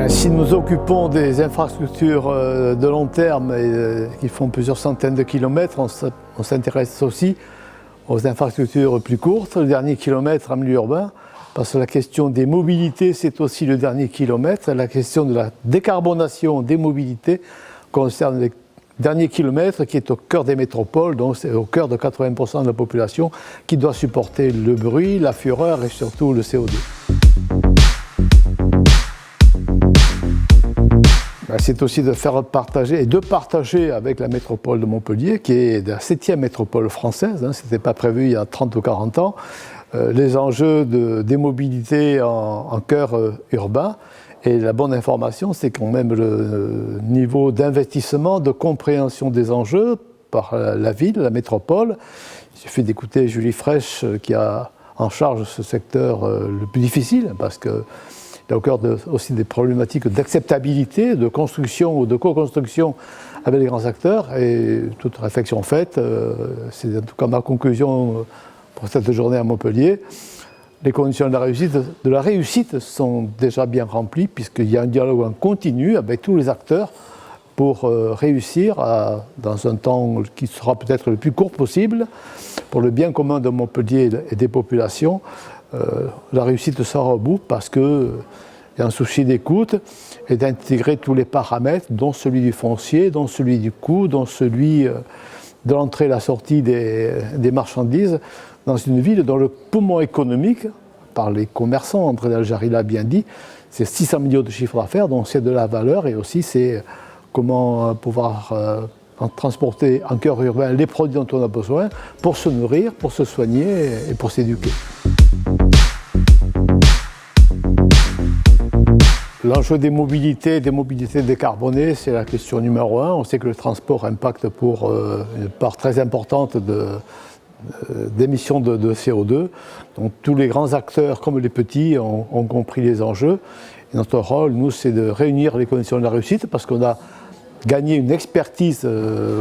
Si nous occupons des infrastructures de long terme qui font plusieurs centaines de kilomètres, on s'intéresse aussi aux infrastructures plus courtes, le dernier kilomètre en milieu urbain, parce que la question des mobilités, c'est aussi le dernier kilomètre. La question de la décarbonation des mobilités concerne les derniers kilomètres qui est au cœur des métropoles, donc c'est au cœur de 80% de la population qui doit supporter le bruit, la fureur et surtout le CO2. C'est aussi de faire partager et de partager avec la métropole de Montpellier, qui est la 7e métropole française, ce n'était pas prévu il y a 30 ou 40 ans, les enjeux des mobilités en cœur urbain. Et la bonne information, c'est quand même le niveau d'investissement, de compréhension des enjeux par la ville, la métropole. Il suffit d'écouter Julie Fraîche qui a en charge ce secteur le plus difficile, parce que il y a au cœur aussi des problématiques d'acceptabilité, de construction ou de co-construction avec les grands acteurs. Et toute réflexion faite, c'est en tout cas ma conclusion pour cette journée à Montpellier. Les conditions de la réussite sont déjà bien remplies, puisqu'il y a un dialogue en continu avec tous les acteurs pour réussir, dans un temps qui sera peut-être le plus court possible, pour le bien commun de Montpellier et des populations. La réussite sera au bout parce qu'il y a un souci d'écoute et d'intégrer tous les paramètres, dont celui du foncier, dont celui du coût, dont celui de l'entrée et la sortie des marchandises, dans une ville dont le poumon économique, par les commerçants, André Dalgéry l'a bien dit, c'est 600 millions de chiffre d'affaires, donc c'est de la valeur, et aussi c'est comment pouvoir transporter en cœur urbain les produits dont on a besoin pour se nourrir, pour se soigner et pour s'éduquer. L'enjeu des mobilités décarbonées, c'est la question numéro 1. On sait que le transport impacte pour une part très importante d'émissions de CO2. Donc tous les grands acteurs comme les petits ont compris les enjeux. Et notre rôle, nous, c'est de réunir les conditions de la réussite, parce qu'on a gagné une expertise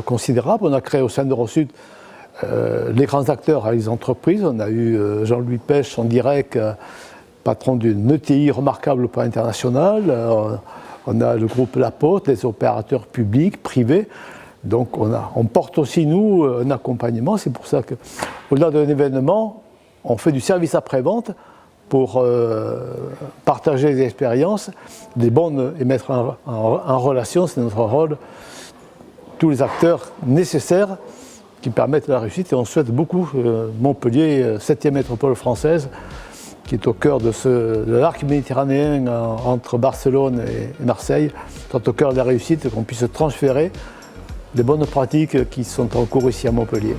considérable. On a créé au sein d'Eurosud les grands acteurs avec les entreprises. On a eu Jean-Louis Pêche en direct, patron d'une ETI remarquable au plan international. On a le groupe La Poste, les opérateurs publics, privés. Donc on porte aussi, nous, un accompagnement. C'est pour ça qu'au-delà d'un événement, on fait du service après-vente pour partager les expériences, des bonnes et mettre en relation, c'est notre rôle, tous les acteurs nécessaires qui permettent la réussite. Et on souhaite beaucoup Montpellier, 7e métropole française, qui est au cœur de l'arc méditerranéen entre Barcelone et Marseille, soit au cœur de la réussite, qu'on puisse transférer des bonnes pratiques qui sont en cours ici à Montpellier.